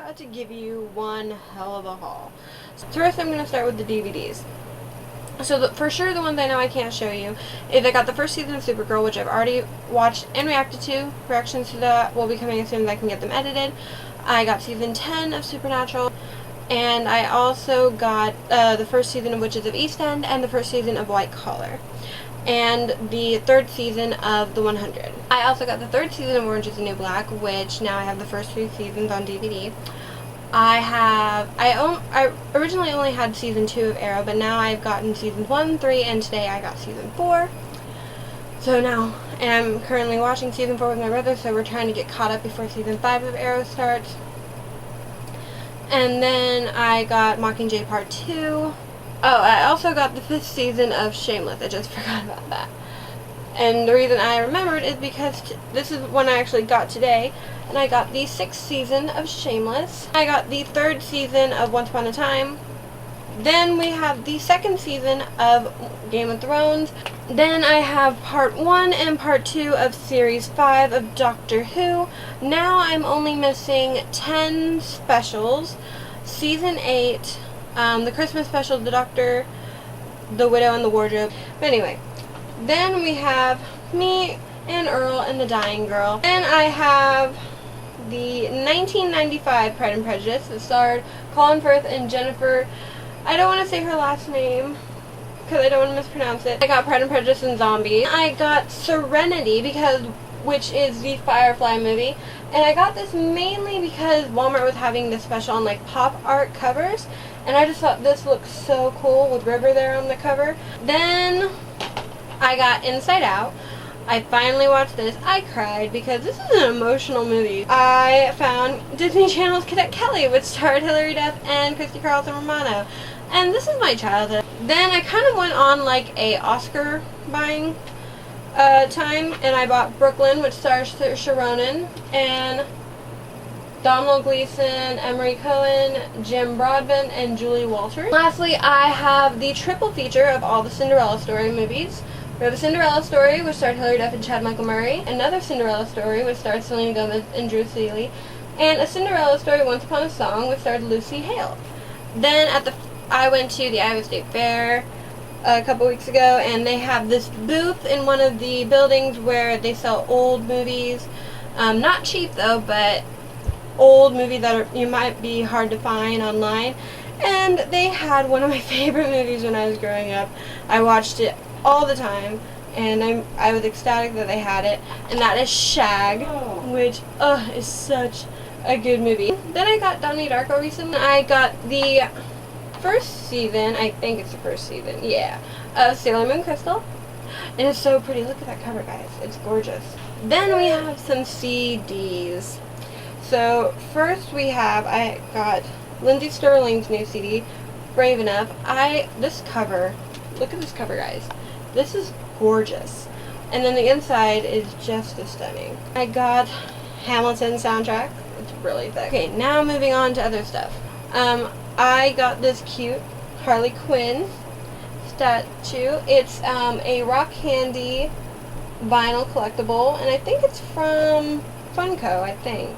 about to give you one hell of a haul. So first I'm going to start with the DVDs. So for sure the ones I know I can't show you is I got the first season of Supergirl, which I've already watched and reacted to. Reactions to that will be coming as soon as I can get them edited. I got season 10 of Supernatural, and I also got the first season of Witches of East End and the first season of White Collar, and the third season of The 100. I also got the third season of Orange is the New Black, which now I have the first 3 seasons on DVD. I originally only had season 2 of Arrow, but now I've gotten seasons 1, 3, and today I got season 4. So now, and I'm currently watching season 4 with my brother, so we're trying to get caught up before season 5 of Arrow starts. And then I got Mockingjay Part 2. Oh, I also got the 5th season of Shameless. I just forgot about that. And the reason I remembered is because this is one I actually got today, and I got the 6th season of Shameless. I got the 3rd season of Once Upon a Time. Then we have the 2nd season of Game of Thrones. Then I have Part 1 and Part 2 of Series 5 of Doctor Who. Now I'm only missing 10 specials. Season 8, the Christmas special, The Doctor, The Widow, and The Wardrobe. But anyway, then we have Me and Earl and the Dying Girl. Then I have the 1995 Pride and Prejudice that starred Colin Firth and Jennifer. I don't want to say her last name because I don't want to mispronounce it. I got Pride and Prejudice and Zombies. I got Serenity which is the Firefly movie, and I got this mainly because Walmart was having this special on like pop art covers, and I just thought this looked so cool with River there on the cover. Then I got Inside Out. I finally watched this. I cried because this is an emotional movie. I found Disney Channel's Cadet Kelly, which starred Hilary Duff and Christy Carlson Romano. And this is my childhood. Then I kind of went on like a Oscar buying time, and I bought Brooklyn, which stars Saoirse Ronan and Domhnall Gleeson, Emery Cohen, Jim Broadbent, and Julie Walters. Lastly, I have the triple feature of all the Cinderella Story movies. We have a Cinderella Story, which starred Hilary Duff and Chad Michael Murray, another Cinderella Story, which starred Selena Gomez and Drew Seeley, and a Cinderella Story, Once Upon a Song, which starred Lucy Hale. Then I went to the Iowa State Fair a couple weeks ago, and they have this booth in one of the buildings where they sell old movies. Not cheap though, but old movies that you might be hard to find online. And they had one of my favorite movies when I was growing up. I watched it all the time, and I was ecstatic that they had it, and that is Shag, which is such a good movie. Then I got Donnie Darko recently. I got the first season, I think it's the first season, yeah, of Sailor Moon Crystal. It is so pretty. Look at that cover, guys. It's gorgeous. Then we have some CDs. So first I got Lindsey Sterling's new CD, Brave Enough. This cover, look at this cover, guys. This is gorgeous. And then the inside is just as stunning. I got Hamilton soundtrack. It's really thick. Okay, now moving on to other stuff. I got this cute Harley Quinn statue. It's a Rock Candy vinyl collectible, and I think it's from Funko, I think.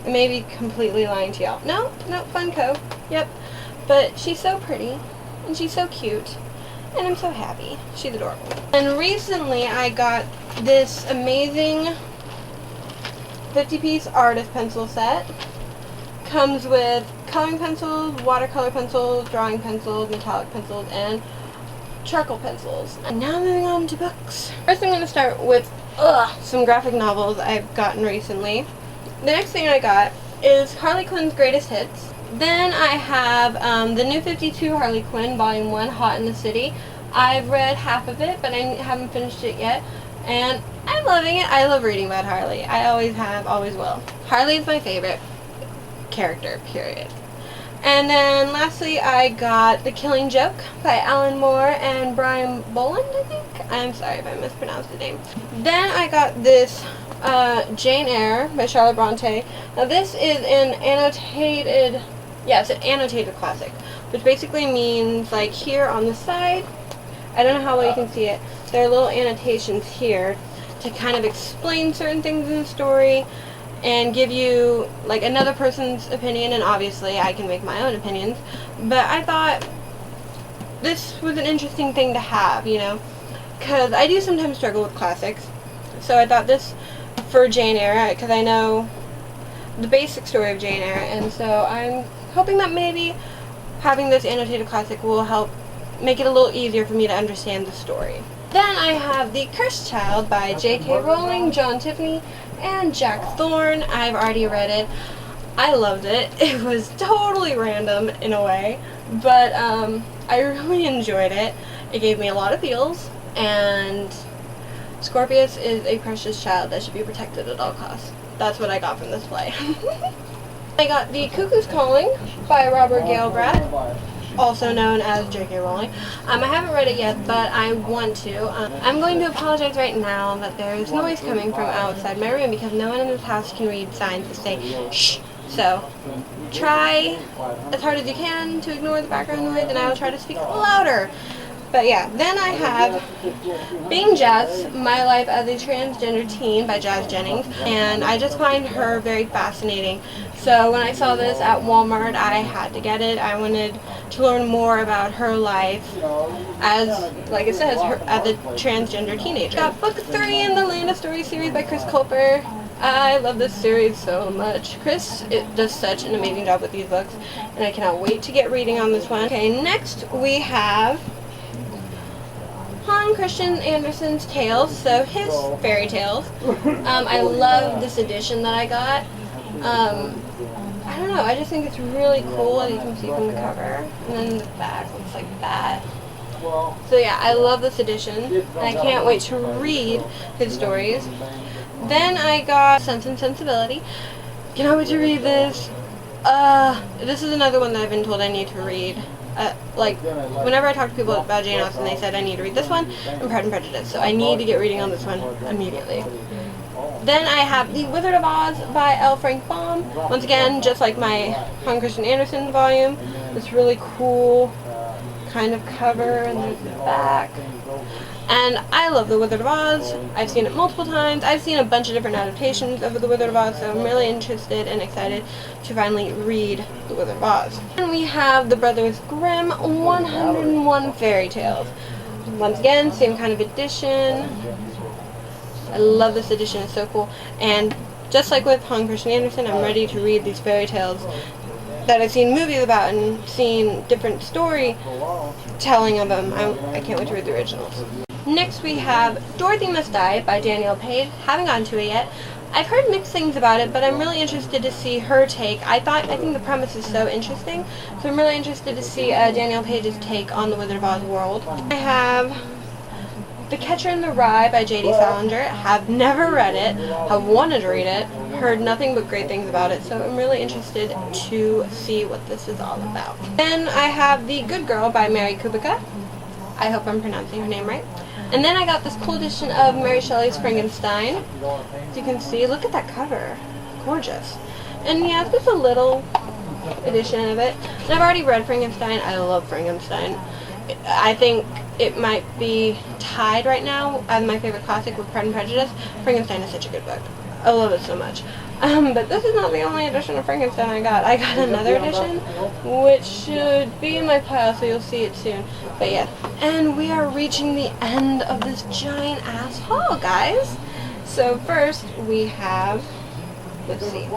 I may be completely lying to y'all. No, Funko. Yep. But she's so pretty, and she's so cute, and I'm so happy. She's adorable. And recently I got this amazing 50-piece artist pencil set. Comes with coloring pencils, watercolor pencils, drawing pencils, metallic pencils, and charcoal pencils. And now moving on to books. First I'm going to start with some graphic novels I've gotten recently. The next thing I got is Harley Quinn's Greatest Hits. Then I have the New 52 Harley Quinn, Volume 1, Hot in the City. I've read half of it, but I haven't finished it yet, and I'm loving it. I love reading about Harley. I always have, always will. Harley is my favorite character, period. And then lastly I got The Killing Joke by Alan Moore and Brian Boland, I think. I'm sorry if I mispronounced the name. Then I got this Jane Eyre by Charlotte Bronte. Now this is an annotated, it's an annotated classic, which basically means like here on the side, I don't know how well you can see it, there are little annotations here to kind of explain certain things in the story, and give you like another person's opinion, and obviously I can make my own opinions, but I thought this was an interesting thing to have, you know, because I do sometimes struggle with classics, so I thought this for Jane Eyre, because I know the basic story of Jane Eyre, and so I'm hoping that maybe having this annotated classic will help make it a little easier for me to understand the story. Then I have The Cursed Child by J.K. Rowling, John Tiffany, and Jack Thorne. I've already read it. I loved it. It was totally random in a way, but I really enjoyed it. It gave me a lot of feels, and Scorpius is a precious child that should be protected at all costs. That's what I got from this play. I got The Cuckoo's Calling by Robert Galbraith, also known as J.K. Rowling. I haven't read it yet, but I want to. I'm going to apologize right now that there's noise coming from outside my room because no one in this house can read signs that say shh. So try as hard as you can to ignore the background noise, and I will try to speak louder. But yeah, then I have Being Jess, My Life as a Transgender Teen by Jazz Jennings, and I just find her very fascinating. So when I saw this at Walmart, I had to get it. I wanted to learn more about her life as, like it says, as a transgender teenager. Got book 3 in the Land of Stories series by Chris Colfer. I love this series so much. Chris does such an amazing job with these books, and I cannot wait to get reading on this one. Okay, next we have Hans Christian Andersen's Tales, so his fairy tales. I love this edition that I got. I don't know, I just think it's really cool, as you can see from the cover. And then the back looks like that. So yeah, I love this edition, and I can't wait to read his stories. Then I got Sense and Sensibility. Cannot wait to read this. This is another one that I've been told I need to read. Like, whenever I talk to people about Jane Austen, they said I need to read this one and Pride and Prejudice, so I need to get reading on this one immediately. Then I have The Wizard of Oz by L. Frank Baum. Once again, just like my Hans Christian Andersen volume, this really cool kind of cover, and there's the back. And I love The Wizard of Oz. I've seen it multiple times. I've seen a bunch of different adaptations of The Wizard of Oz, so I'm really interested and excited to finally read The Wizard of Oz. And we have The Brothers Grimm 101 Fairy Tales. Once again, same kind of edition. I love this edition, it's so cool. And just like with Hans Christian Andersen, I'm ready to read these fairy tales that I've seen movies about and seen different storytelling of them. I can't wait to read the originals. Next we have Dorothy Must Die by Danielle Page. Haven't gotten to it yet. I've heard mixed things about it, but I'm really interested to see her take. I think the premise is so interesting, so I'm really interested to see Danielle Page's take on the Wizard of Oz world. I have The Catcher in the Rye by J.D. Salinger. Have never read it, have wanted to read it, heard nothing but great things about it, so I'm really interested to see what this is all about. Then I have The Good Girl by Mary Kubica. I hope I'm pronouncing her name right. And then I got this cool edition of Mary Shelley's Frankenstein. As you can see, look at that cover. Gorgeous. And yeah, it's just a little edition of it. And I've already read Frankenstein. I love Frankenstein. I think it might be tied right now as my favorite classic with Pride and Prejudice. Frankenstein is such a good book. I love it so much. But this is not the only edition of Frankenstein I got. I got another edition, which should be in my pile, so you'll see it soon. But yeah. And we are reaching the end of this giant ass haul, guys. So first we have, let's see,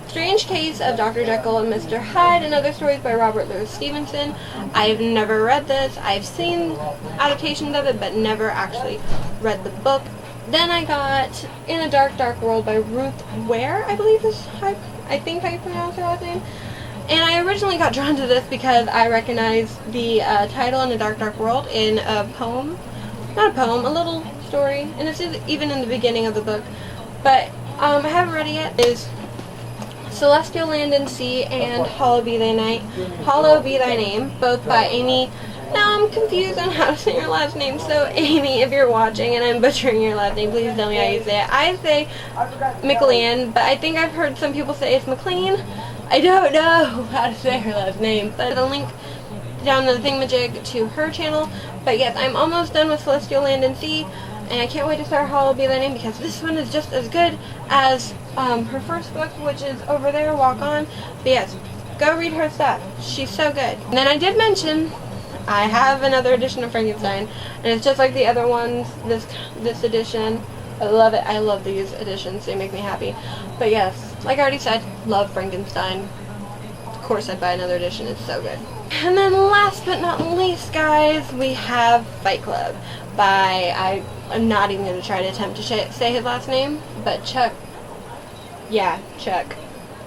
Strange Case of Dr. Jekyll and Mr. Hyde and Other Stories by Robert Louis Stevenson. I've never read this. I've seen adaptations of it, but never actually read the book. Then I got In a Dark, Dark World by Ruth Ware, I believe is how you pronounce her last name. And I originally got drawn to this because I recognized the title In a Dark, Dark World in a poem. Not a poem, a little story. And it's even in the beginning of the book. But I haven't read it yet. It is Celestial Land and Sea and Hollow Be Thy Name, both by Amy. Now I'm confused on how to say your last name, so Amy, if you're watching and I'm butchering your last name, please tell me how you say it. I say McLean, but I think I've heard some people say it's McLean. I don't know how to say her last name, but the link down the thingamajig to her channel. But yes, I'm almost done with Celestial Land and Sea. And I can't wait to start Hollow Be Thy Name because this one is just as good as her first book, which is over there, Walk On. But yes, go read her stuff. She's so good. And then I did mention I have another edition of Frankenstein, and it's just like the other ones, this edition. I love it. I love these editions. They make me happy. But yes, like I already said, love Frankenstein. Of course I'd buy another edition. It's so good. And then last but not least, guys, we have Fight Club by, I'm not even going to try to attempt to say his last name, but Chuck. Yeah, Chuck.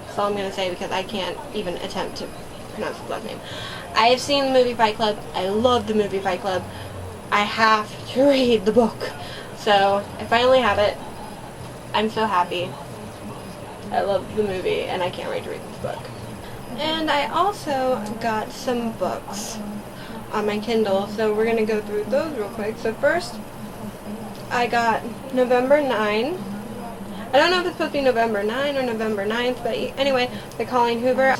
That's all I'm going to say because I can't even attempt to pronounce his last name. I have seen the movie Fight Club. I love the movie Fight Club. I have to read the book. So, I finally have it. I'm so happy. I love the movie, and I can't wait to read this book. And I also got some books on my Kindle, so we're going to go through those real quick. So first, I got November 9. I don't know if it's supposed to be November 9 or November 9th, but anyway, by Colleen Hoover.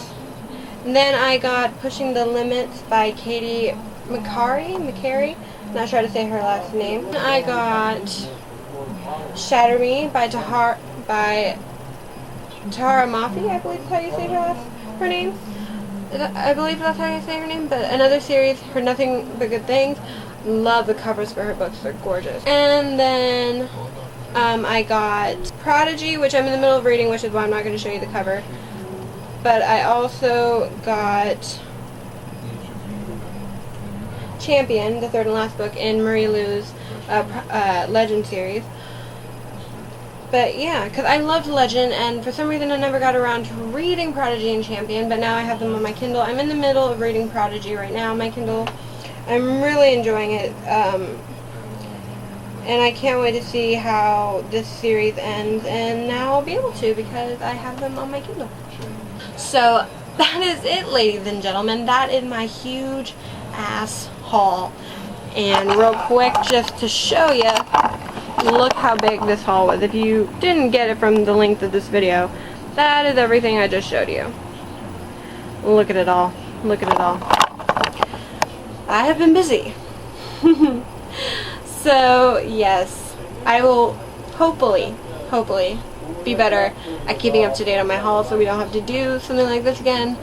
And then I got Pushing the Limits by Katie McCary. Not sure how to say her last name. I got Shatter Me by Tahara Mafi, I believe is how you say her name. I believe that's how you say her name. But another series, Her Nothing But Good Things. Love the covers for her books. They're gorgeous. And then I got Prodigy, which I'm in the middle of reading, which is why I'm not going to show you the cover. But I also got Champion, the third and last book in Marie Lu's Legend series. But yeah, because I loved Legend, and for some reason I never got around to reading Prodigy and Champion, but now I have them on my Kindle. I'm in the middle of reading Prodigy right now on my Kindle. I'm really enjoying it, and I can't wait to see how this series ends, and now I'll be able to because I have them on my Kindle. So that is it, ladies and gentlemen. That is my huge ass haul. And real quick, just to show you, look how big this haul was. If you didn't get it from the length of this video, that is everything I just showed you. Look at it all. Look at it all. I have been busy. So, yes, I will hopefully be better at keeping up to date on my haul so we don't have to do something like this again.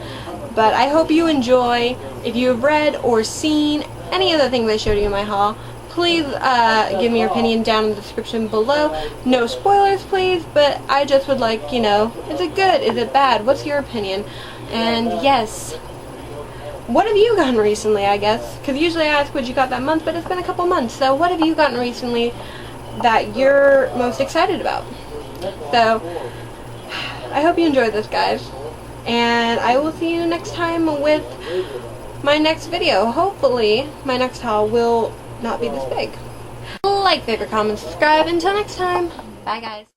But I hope you enjoy. If you have read or seen any of the things I showed you in my haul, please give me your opinion down in the description below. No spoilers, please, but I just would like, you know, is it good? Is it bad? What's your opinion? And yes, what have you gotten recently, I guess? Because usually I ask what you got that month, but it's been a couple months. So what have you gotten recently that you're most excited about? So, I hope you enjoyed this, guys. And I will see you next time with my next video. Hopefully, my next haul will not be this big. Like, favorite, comment, subscribe. Until next time, bye, guys.